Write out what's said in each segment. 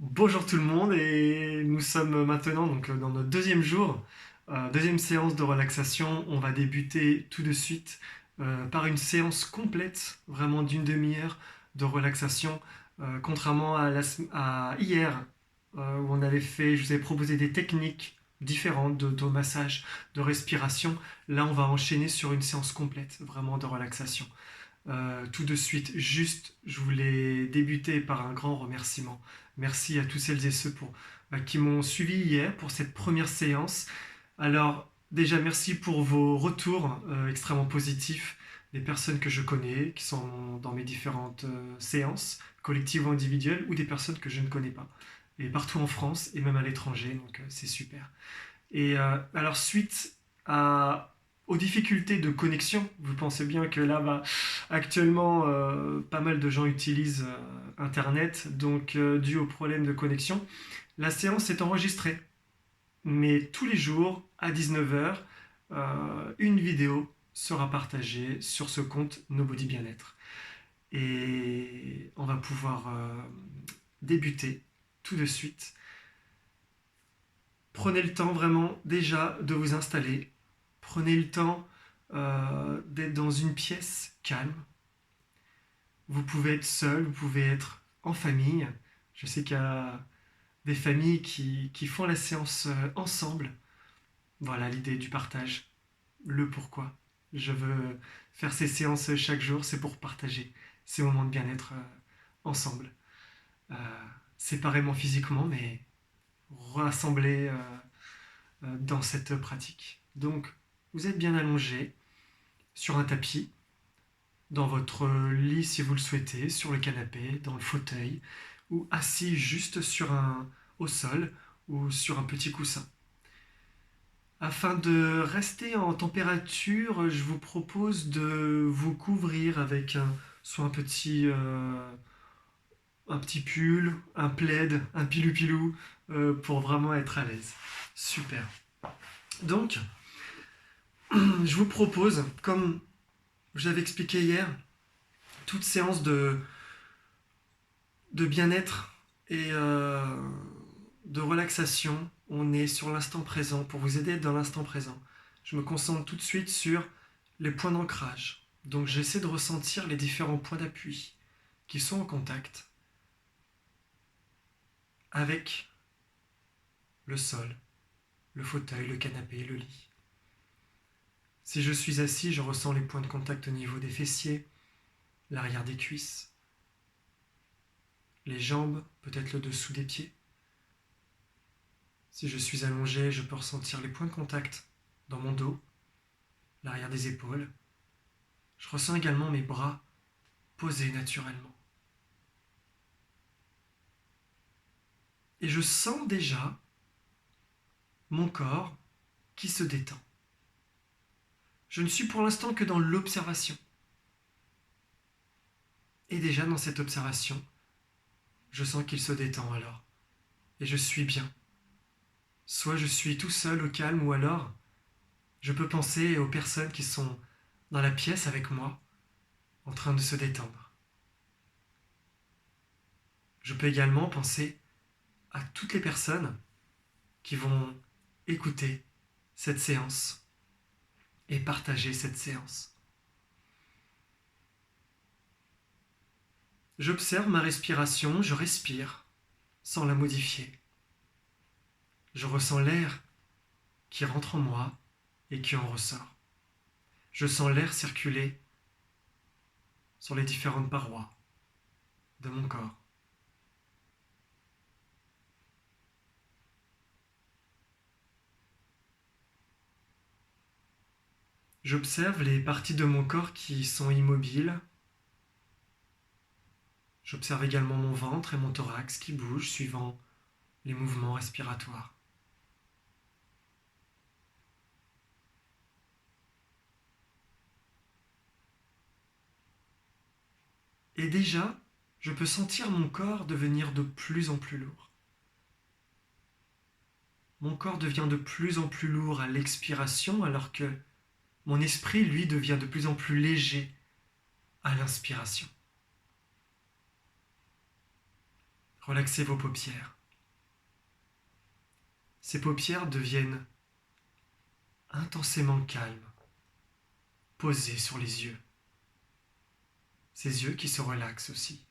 Bonjour tout le monde et nous sommes maintenant dans notre deuxième jour, deuxième séance de relaxation. On va débuter tout de suite par une séance complète, vraiment d'une demi-heure de relaxation, contrairement à hier où on avait fait, je vous ai proposé des techniques différentes d'automassage, de respiration. Là, on va enchaîner sur une séance complète, vraiment de relaxation. Tout de suite, juste, je voulais débuter par un grand remerciement. Merci à tous celles et ceux qui m'ont suivi hier pour cette première séance. Alors, déjà, merci pour vos retours extrêmement positifs des personnes que je connais, qui sont dans mes différentes séances, collectives ou individuelles, ou des personnes que je ne connais pas. Et partout en France et même à l'étranger, donc c'est super. Et alors, suite à, aux difficultés de connexion, vous pensez bien que là, actuellement, pas mal de gens utilisent Internet, donc dû aux problèmes de connexion, la séance est enregistrée. Mais tous les jours, à 19h, une vidéo sera partagée sur ce compte Nobody Bien-être. Et on va pouvoir débuter tout de suite. Prenez le temps vraiment déjà de vous installer. Prenez le temps d'être dans une pièce calme. Vous pouvez être seul, vous pouvez être en famille. Je sais qu'il y a des familles qui font la séance ensemble. Voilà l'idée du partage, le pourquoi. Je veux faire ces séances chaque jour, c'est pour partager ces moments de bien-être ensemble. Euh, Séparément physiquement, mais rassemblés dans cette pratique. Donc, vous êtes bien allongé sur un tapis, dans votre lit si vous le souhaitez, sur le canapé, dans le fauteuil, ou assis juste au sol ou sur un petit coussin. Afin de rester en température, je vous propose de vous couvrir avec soit un petit pull, un plaid, un pilou-pilou, pour vraiment être à l'aise. Super. Donc, je vous propose, comme je l'avais expliqué hier, toute séance de bien-être et de relaxation. On est sur l'instant présent pour vous aider à être dans l'instant présent. Je me concentre tout de suite sur les points d'ancrage. Donc j'essaie de ressentir les différents points d'appui qui sont en contact avec le sol, le fauteuil, le canapé, le lit. Si je suis assis, je ressens les points de contact au niveau des fessiers, l'arrière des cuisses, les jambes, peut-être le dessous des pieds. Si je suis allongé, je peux ressentir les points de contact dans mon dos, l'arrière des épaules. Je ressens également mes bras posés naturellement. Et je sens déjà mon corps qui se détend. Je ne suis pour l'instant que dans l'observation. Et déjà dans cette observation, je sens qu'il se détend alors. Et je suis bien. Soit je suis tout seul au calme, ou alors je peux penser aux personnes qui sont dans la pièce avec moi, en train de se détendre. Je peux également penser à toutes les personnes qui vont écouter cette séance et partager cette séance. J'observe ma respiration, je respire sans la modifier. Je ressens l'air qui rentre en moi et qui en ressort. Je sens l'air circuler sur les différentes parois de mon corps. J'observe les parties de mon corps qui sont immobiles. J'observe également mon ventre et mon thorax qui bougent suivant les mouvements respiratoires. Et déjà, je peux sentir mon corps devenir de plus en plus lourd. Mon corps devient de plus en plus lourd à l'expiration, alors que mon esprit, lui, devient de plus en plus léger à l'inspiration. Relaxez vos paupières. Ces paupières deviennent intensément calmes, posées sur les yeux. Ces yeux qui se relaxent aussi.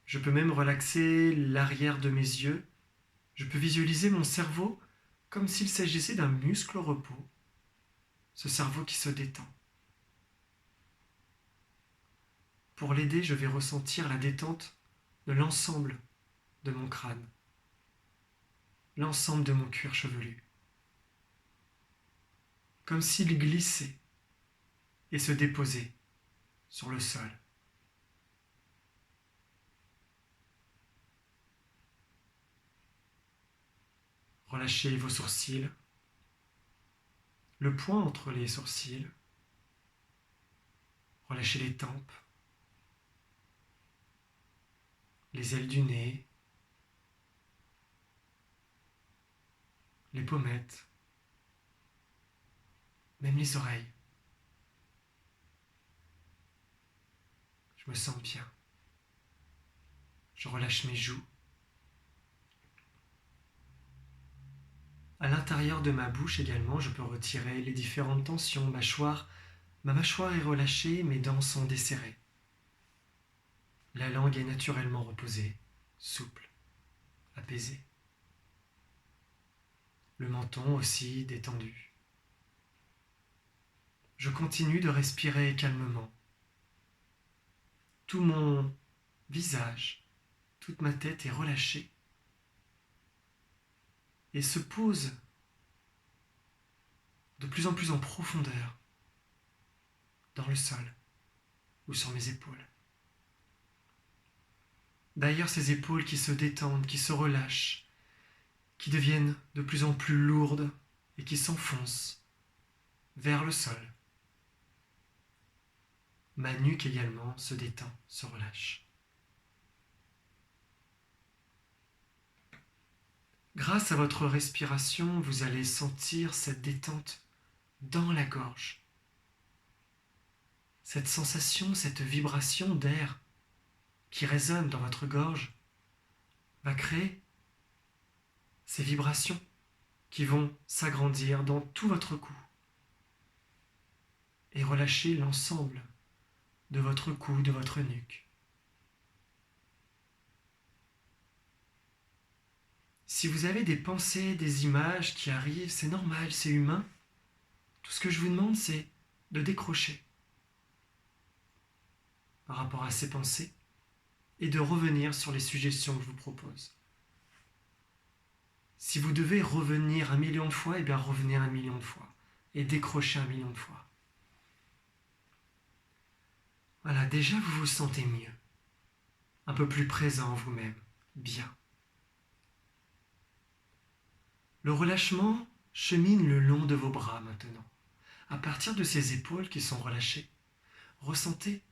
Je peux même relaxer l'arrière de mes yeux. Je peux visualiser mon cerveau comme s'il s'agissait d'un muscle au repos. Ce cerveau qui se détend. Pour l'aider, je vais ressentir la détente de l'ensemble de mon crâne, l'ensemble de mon cuir chevelu, comme s'il glissait et se déposait sur le sol. Relâchez vos sourcils, le point entre les sourcils, relâchez les tempes, les ailes du nez, les pommettes, même les oreilles. Je me sens bien. Je relâche mes joues. À l'intérieur de ma bouche également, je peux retirer les différentes tensions. Ma mâchoire est relâchée, mes dents sont desserrées. La langue est naturellement reposée, souple, apaisée. Le menton aussi détendu. Je continue de respirer calmement. Tout mon visage, toute ma tête est relâchée et se pose de plus en plus en profondeur dans le sol ou sur mes épaules. D'ailleurs, ces épaules qui se détendent, qui se relâchent, qui deviennent de plus en plus lourdes et qui s'enfoncent vers le sol. Ma nuque également se détend, se relâche. Grâce à votre respiration, vous allez sentir cette détente dans la gorge. Cette sensation, cette vibration d'air qui résonne dans votre gorge va créer ces vibrations qui vont s'agrandir dans tout votre cou et relâcher l'ensemble de votre cou, de votre nuque. Si vous avez des pensées, des images qui arrivent, c'est normal, c'est humain. Tout ce que je vous demande, c'est de décrocher par rapport à ces pensées et de revenir sur les suggestions que je vous propose. Si vous devez revenir 1 million de fois, eh bien revenez 1 million de fois et décrochez 1 million de fois. Voilà, déjà vous vous sentez mieux, un peu plus présent en vous-même, bien. Le relâchement chemine le long de vos bras maintenant. À partir de ces épaules qui sont relâchées, ressentez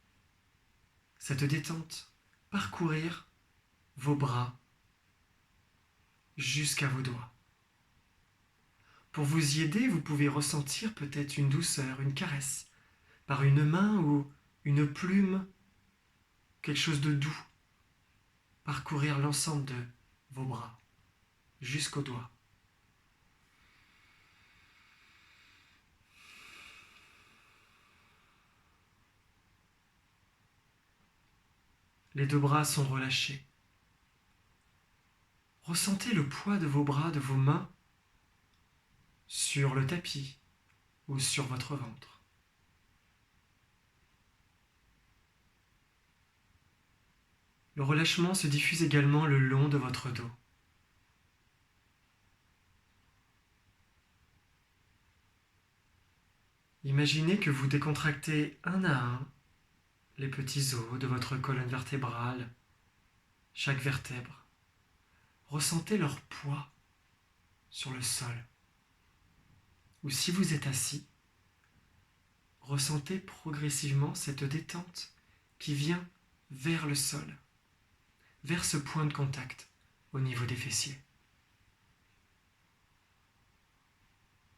cette détente parcourir vos bras jusqu'à vos doigts. Pour vous y aider, vous pouvez ressentir peut-être une douceur, une caresse, par une main ou une plume, quelque chose de doux, parcourir l'ensemble de vos bras jusqu'aux doigts. Les 2 bras sont relâchés. Ressentez le poids de vos bras, de vos mains sur le tapis ou sur votre ventre. Le relâchement se diffuse également le long de votre dos. Imaginez que vous décontractez un à un les petits os de votre colonne vertébrale, chaque vertèbre. Ressentez leur poids sur le sol. Ou si vous êtes assis, ressentez progressivement cette détente qui vient vers le sol, vers ce point de contact au niveau des fessiers,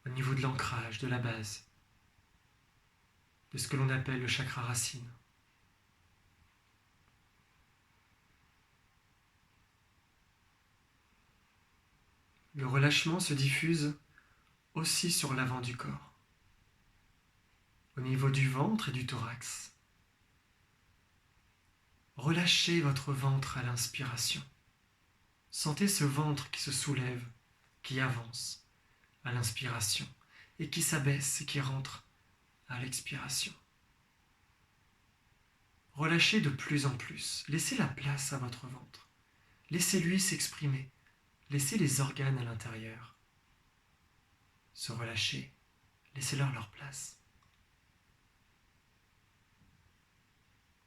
au niveau de l'ancrage, de la base. de ce que l'on appelle le chakra racine. Le relâchement se diffuse aussi sur l'avant du corps, au niveau du ventre et du thorax. Relâchez votre ventre à l'inspiration. Sentez ce ventre qui se soulève, qui avance à l'inspiration et qui s'abaisse et qui rentre à l'expiration. Relâchez de plus en plus. Laissez la place à votre ventre. Laissez-lui s'exprimer. Laissez les organes à l'intérieur se relâcher. Laissez-leur leur place.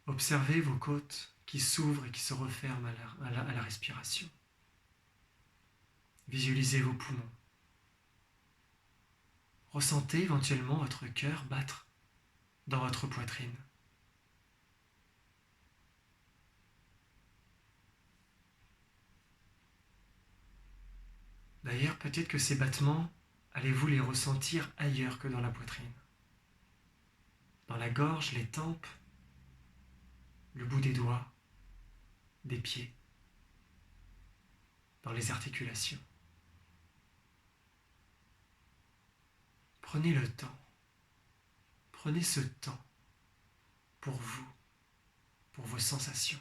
Observez vos côtes qui s'ouvrent et qui se referment à la respiration. Visualisez vos poumons. Ressentez éventuellement votre cœur battre dans votre poitrine. D'ailleurs, peut-être que ces battements, allez-vous les ressentir ailleurs que dans la poitrine. Dans la gorge, les tempes, le bout des doigts, des pieds, dans les articulations. Prenez le temps. Prenez ce temps pour vous, pour vos sensations,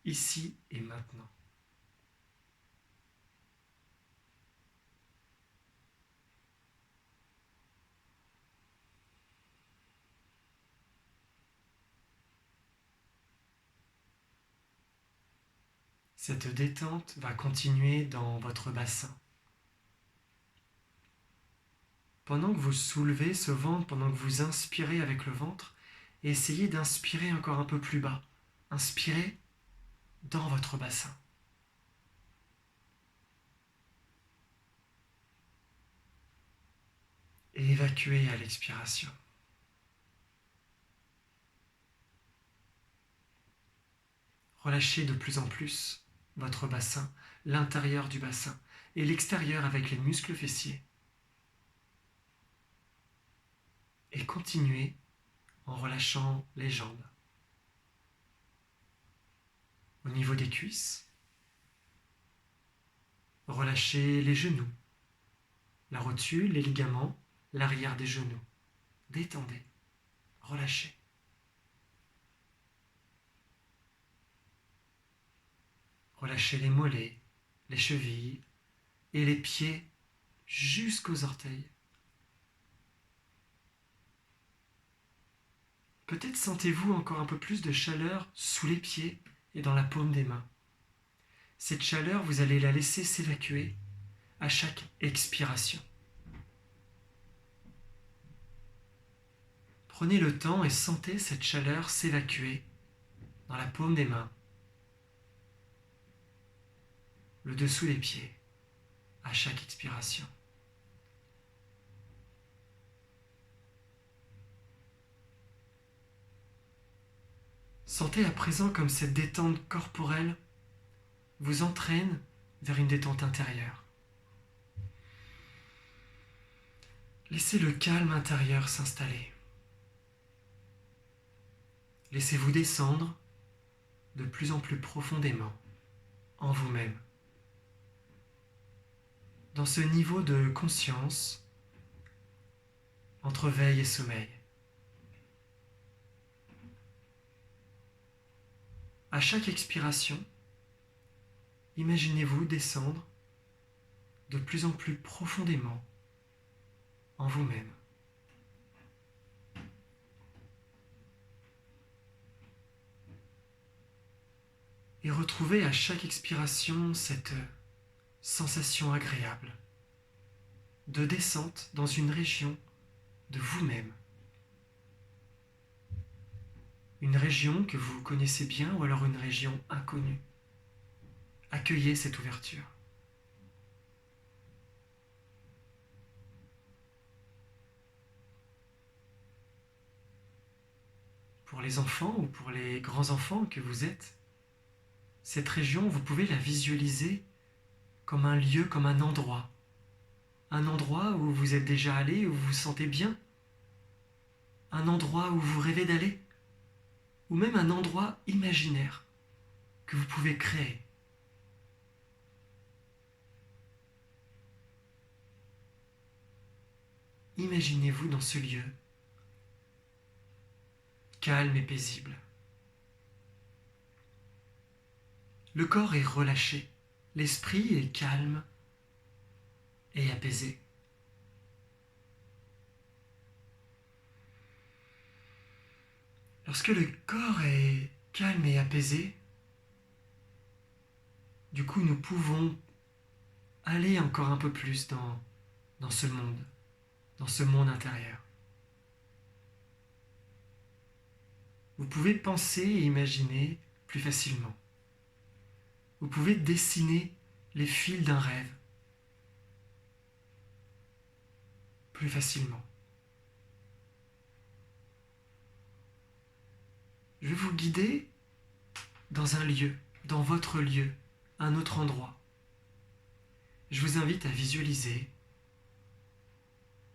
ici et maintenant. Cette détente va continuer dans votre bassin. Pendant que vous soulevez ce ventre, pendant que vous inspirez avec le ventre, et essayez d'inspirer encore un peu plus bas. Inspirez dans votre bassin. Et évacuez à l'expiration. Relâchez de plus en plus votre bassin, l'intérieur du bassin et l'extérieur avec les muscles fessiers. Et continuez en relâchant les jambes. Au niveau des cuisses, relâchez les genoux, la rotule, les ligaments, l'arrière des genoux. Détendez, relâchez. Relâchez les mollets, les chevilles et les pieds jusqu'aux orteils. Peut-être sentez-vous encore un peu plus de chaleur sous les pieds et dans la paume des mains. Cette chaleur, vous allez la laisser s'évacuer à chaque expiration. Prenez le temps et sentez cette chaleur s'évacuer dans la paume des mains, le dessous des pieds, à chaque expiration. Sentez à présent comme cette détente corporelle vous entraîne vers une détente intérieure. Laissez le calme intérieur s'installer. Laissez-vous descendre de plus en plus profondément en vous-même. Dans ce niveau de conscience entre veille et sommeil. À chaque expiration, imaginez-vous descendre de plus en plus profondément en vous-même. Et retrouvez à chaque expiration cette sensation agréable de descente dans une région de vous-même. Une région que vous connaissez bien ou alors une région inconnue. Accueillez cette ouverture. Pour les enfants ou pour les grands-enfants que vous êtes, cette région, vous pouvez la visualiser comme un lieu, comme un endroit où vous êtes déjà allé, où vous vous sentez bien. un endroit où vous rêvez d'aller, ou même un endroit imaginaire que vous pouvez créer. Imaginez-vous dans ce lieu, calme et paisible. Le corps est relâché, l'esprit est calme et apaisé. Lorsque le corps est calme et apaisé, du coup nous pouvons aller encore un peu plus dans ce monde intérieur. Vous pouvez penser et imaginer plus facilement. Vous pouvez dessiner les fils d'un rêve plus facilement. Je vais vous guider dans un lieu, dans votre lieu, un autre endroit. Je vous invite à visualiser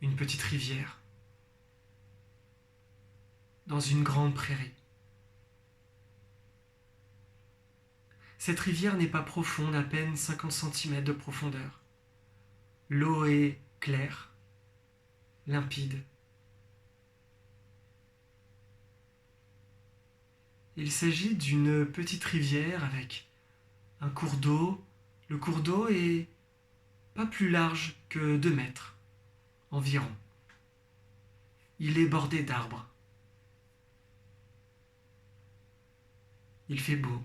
une petite rivière dans une grande prairie. Cette rivière n'est pas profonde, à peine 50 cm de profondeur. L'eau est claire, limpide. Il s'agit d'une petite rivière avec un cours d'eau. Le cours d'eau est pas plus large que 2 mètres environ. Il est bordé d'arbres. Il fait beau.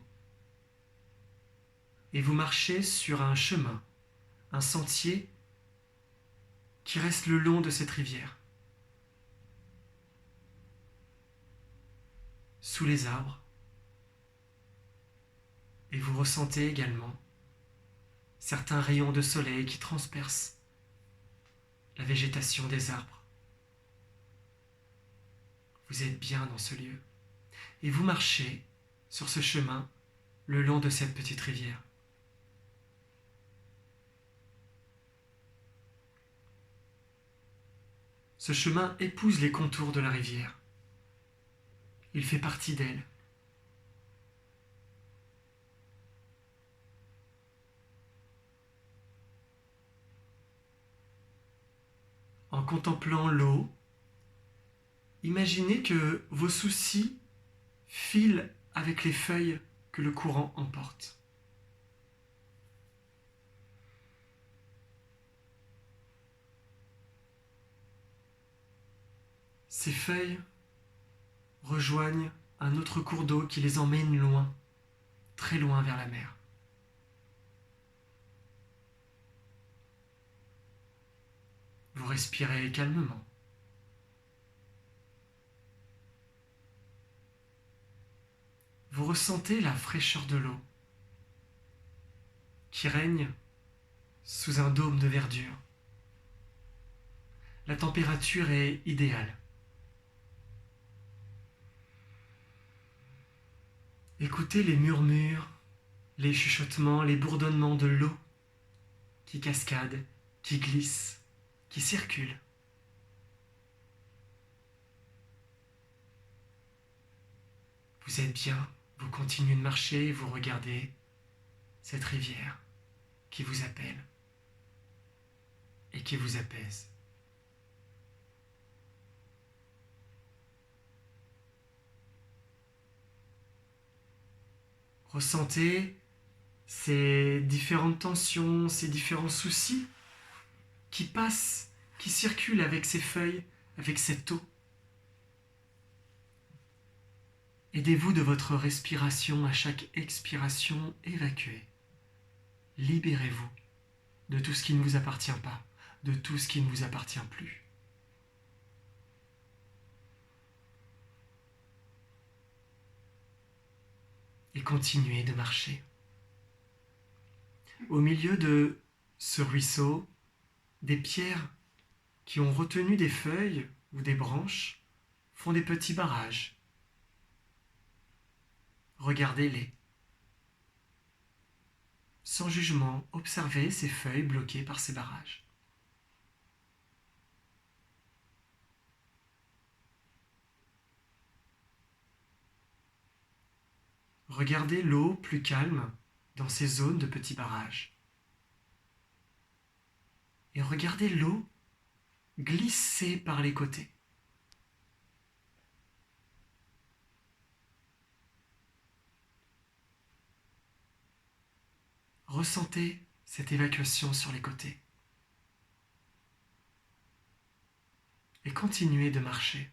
Et vous marchez sur un chemin, un sentier qui reste le long de cette rivière. Sous les arbres. Et vous ressentez également certains rayons de soleil qui transpercent la végétation des arbres. Vous êtes bien dans ce lieu. Et vous marchez sur ce chemin le long de cette petite rivière. Ce chemin épouse les contours de la rivière. Il fait partie d'elle. En contemplant l'eau, imaginez que vos soucis filent avec les feuilles que le courant emporte. Ces feuilles rejoignent un autre cours d'eau qui les emmène loin, très loin vers la mer. Vous respirez calmement. Vous ressentez la fraîcheur de l'eau qui règne sous un dôme de verdure. La température est idéale. Écoutez les murmures, les chuchotements, les bourdonnements de l'eau qui cascade, qui glisse, qui circule. Vous êtes bien, vous continuez de marcher, vous regardez cette rivière qui vous appelle et qui vous apaise. Ressentez ces différentes tensions, ces différents soucis qui passent, qui circulent avec ces feuilles, avec cette eau. Aidez-vous de votre respiration à chaque expiration, évacuez. Libérez-vous de tout ce qui ne vous appartient pas, de tout ce qui ne vous appartient plus. Et continuez de marcher. Au milieu de ce ruisseau, des pierres qui ont retenu des feuilles ou des branches font des petits barrages. Regardez-les. Sans jugement, observez ces feuilles bloquées par ces barrages. regardez l'eau plus calme dans ces zones de petits barrages. Et regardez l'eau glisser par les côtés. Ressentez cette évacuation sur les côtés. Et continuez de marcher.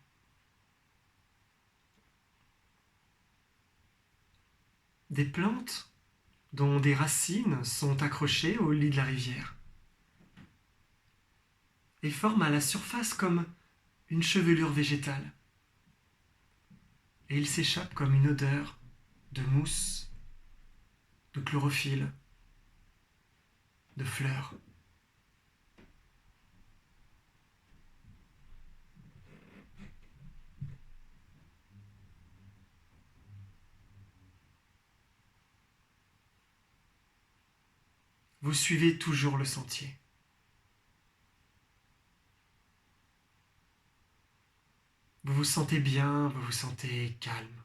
Des plantes dont des racines sont accrochées au lit de la rivière et forment à la surface comme une chevelure végétale. Et il s'échappe comme une odeur de mousse, de chlorophylle, de fleurs. Vous suivez toujours le sentier. Vous vous sentez bien, vous vous sentez calme.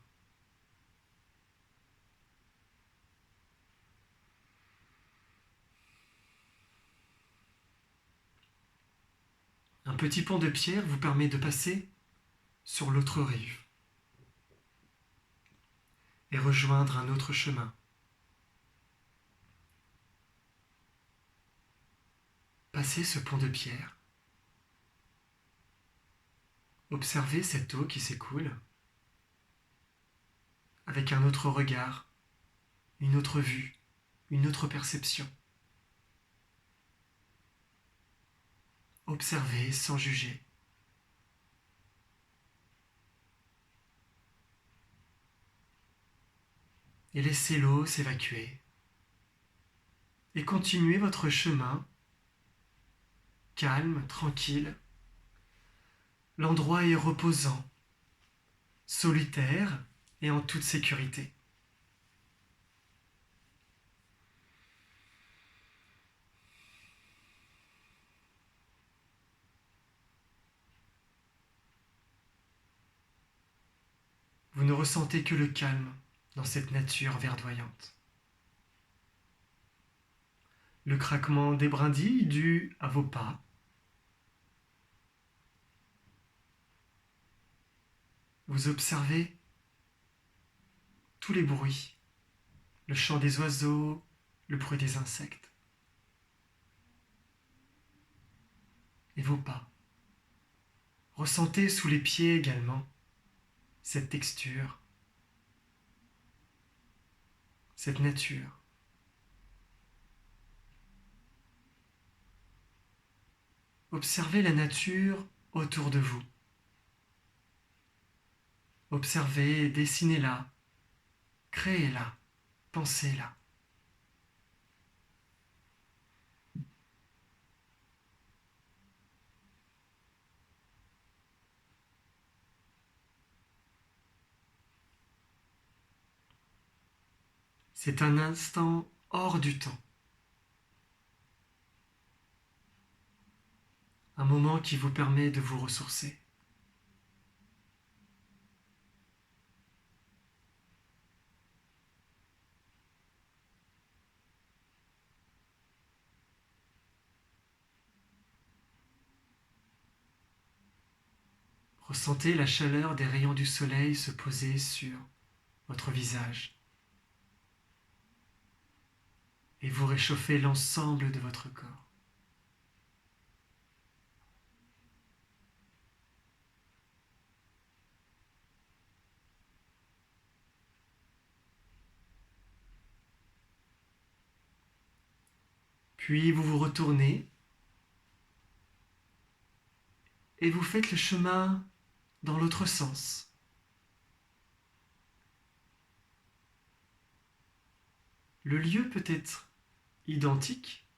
Un petit pont de pierre vous permet de passer sur l'autre rive et rejoindre un autre chemin. Passez ce pont de pierre. Observez cette eau qui s'écoule avec un autre regard, une autre vue, une autre perception. Observez sans juger. Et laissez l'eau s'évacuer. Et continuez votre chemin, calme, tranquille. L'endroit est reposant, solitaire et en toute sécurité. Vous ne ressentez que le calme dans cette nature verdoyante. Le craquement des brindilles dû à vos pas. Vous observez tous les bruits, le chant des oiseaux, le bruit des insectes. Et vos pas. Ressentez sous les pieds également cette texture, cette nature. Observez la nature autour de vous. Observez, dessinez-la, créez-la, pensez-la. C'est un instant hors du temps. Un moment qui vous permet de vous ressourcer. Ressentez la chaleur des rayons du soleil se poser sur votre visage et vous réchauffez l'ensemble de votre corps. Puis vous vous retournez et vous faites le chemin dans l'autre sens. Le lieu peut être identique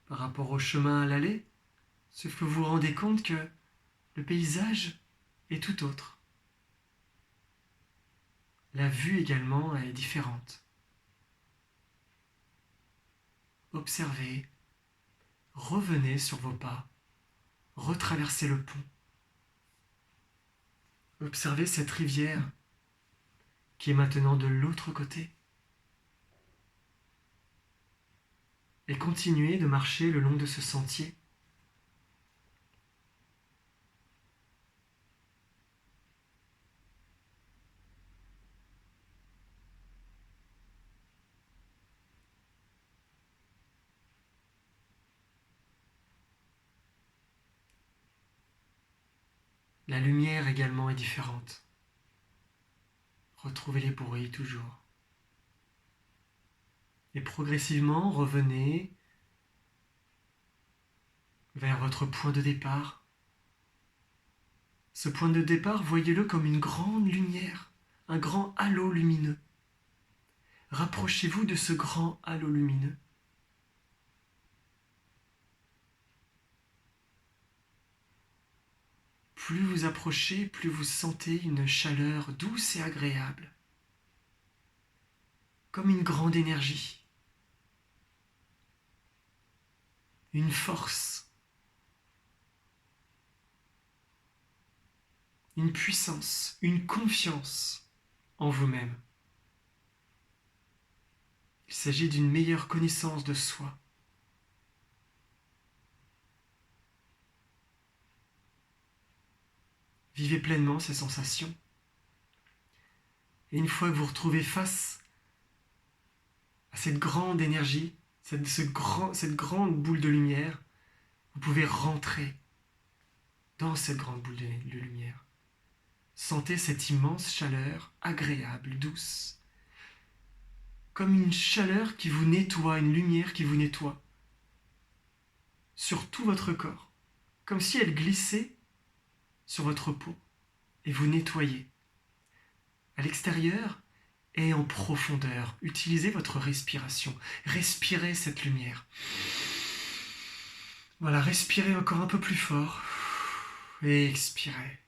par rapport au chemin à l'aller, sauf que vous vous rendez compte que le paysage est tout autre. La vue également est différente. Observez, revenez sur vos pas, retraversez le pont. Observez cette rivière qui est maintenant de l'autre côté. Et continuez de marcher le long de ce sentier. La lumière également est différente. Retrouvez les bruits toujours. Et progressivement, revenez vers votre point de départ. Ce point de départ, voyez-le comme une grande lumière, un grand halo lumineux. Rapprochez-vous de ce grand halo lumineux. Plus vous approchez, plus vous sentez une chaleur douce et agréable, comme une grande énergie, une force, une puissance, une confiance en vous-même. Il s'agit d'une meilleure connaissance de soi. Vivez pleinement ces sensations. Et une fois que vous retrouvez face à cette grande énergie, cette grande boule de lumière, vous pouvez rentrer dans cette grande boule de lumière. Sentez cette immense chaleur agréable, douce, comme une chaleur qui vous nettoie, une lumière qui vous nettoie sur tout votre corps, comme si elle glissait sur votre peau et vous nettoyez. À l'extérieur et en profondeur, utilisez votre respiration. Respirez cette lumière. Voilà, respirez encore un peu plus fort et expirez.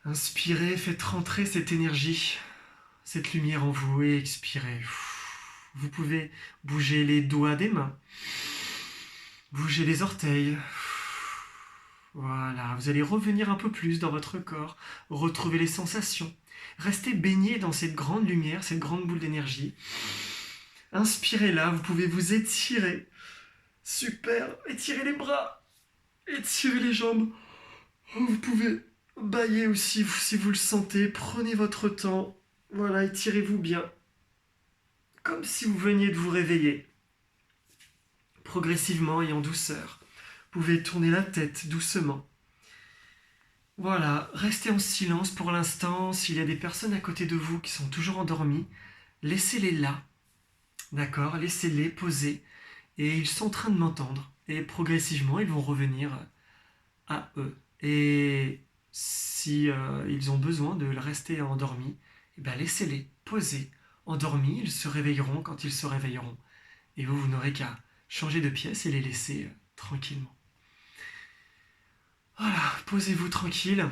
Inspirez, faites rentrer cette énergie, cette lumière en vous et expirez. Vous pouvez bouger les doigts des mains, bouger les orteils. Voilà, vous allez revenir un peu plus dans votre corps, retrouver les sensations. Restez baigné dans cette grande lumière, cette grande boule d'énergie. Inspirez là, vous pouvez vous étirer. Super, étirez les bras, étirez les jambes. Vous pouvez bâiller aussi si vous le sentez. Prenez votre temps. Voilà, étirez-vous bien. Comme si vous veniez de vous réveiller. Progressivement et en douceur. Vous pouvez tourner la tête doucement. Voilà, restez en silence pour l'instant. S'il y a des personnes à côté de vous qui sont toujours endormies, laissez-les là. D'accord, laissez-les poser. Et ils sont en train de m'entendre. Et progressivement, ils vont revenir à eux. Et si ils ont besoin de rester endormis, eh ben laissez-les poser. Endormis, ils se réveilleront quand ils se réveilleront. Et vous n'aurez qu'à changer de pièce et les laisser tranquillement. Voilà, posez-vous tranquille.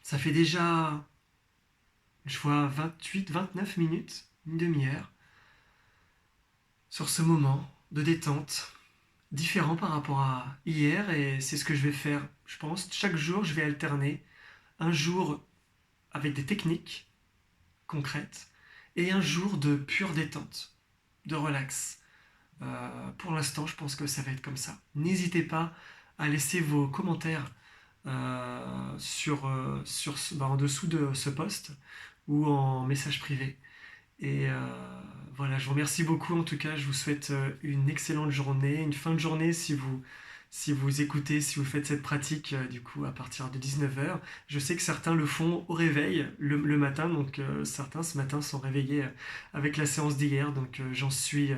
Ça fait déjà, je vois, 29 minutes, une demi-heure, sur ce moment de détente, différent par rapport à hier, et c'est ce que je vais faire, je pense. Chaque jour, je vais alterner un jour avec des techniques concrètes et un jour de pure détente, de relax. Pour l'instant, je pense que ça va être comme ça. N'hésitez pas à laisser vos commentaires en dessous de ce post ou en message privé. Et voilà, je vous remercie beaucoup en tout cas. Je vous souhaite une excellente journée, une fin de journée si vous écoutez, si vous faites cette pratique du coup à partir de 19h. Je sais que certains le font au réveil le matin, donc certains ce matin sont réveillés avec la séance d'hier, donc j'en suis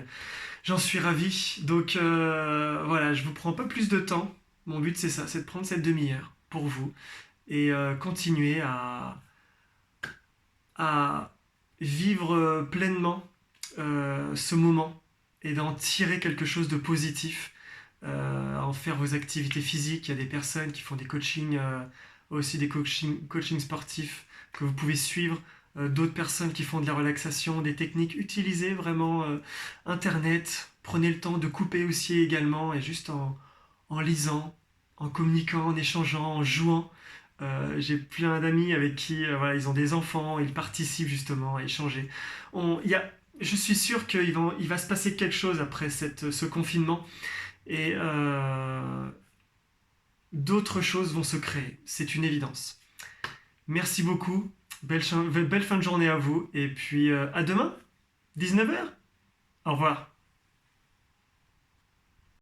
ravi. Donc voilà, je vous prends pas plus de temps. Mon but c'est ça, c'est de prendre cette demi-heure pour vous et continuer à vivre pleinement ce moment et d'en tirer quelque chose de positif, à en faire vos activités physiques. Il y a des personnes qui font des coachings, aussi des coachings sportifs que vous pouvez suivre, d'autres personnes qui font de la relaxation, des techniques. Utilisez vraiment Internet, prenez le temps de couper aussi également et juste en lisant, en communiquant, en échangeant, en jouant. J'ai plein d'amis avec qui voilà, ils ont des enfants, ils participent justement à échanger. Il y a, je suis sûr il va se passer quelque chose après ce confinement et d'autres choses vont se créer. C'est une évidence. Merci beaucoup. Belle fin de journée à vous. Et puis à demain, 19h. Au revoir.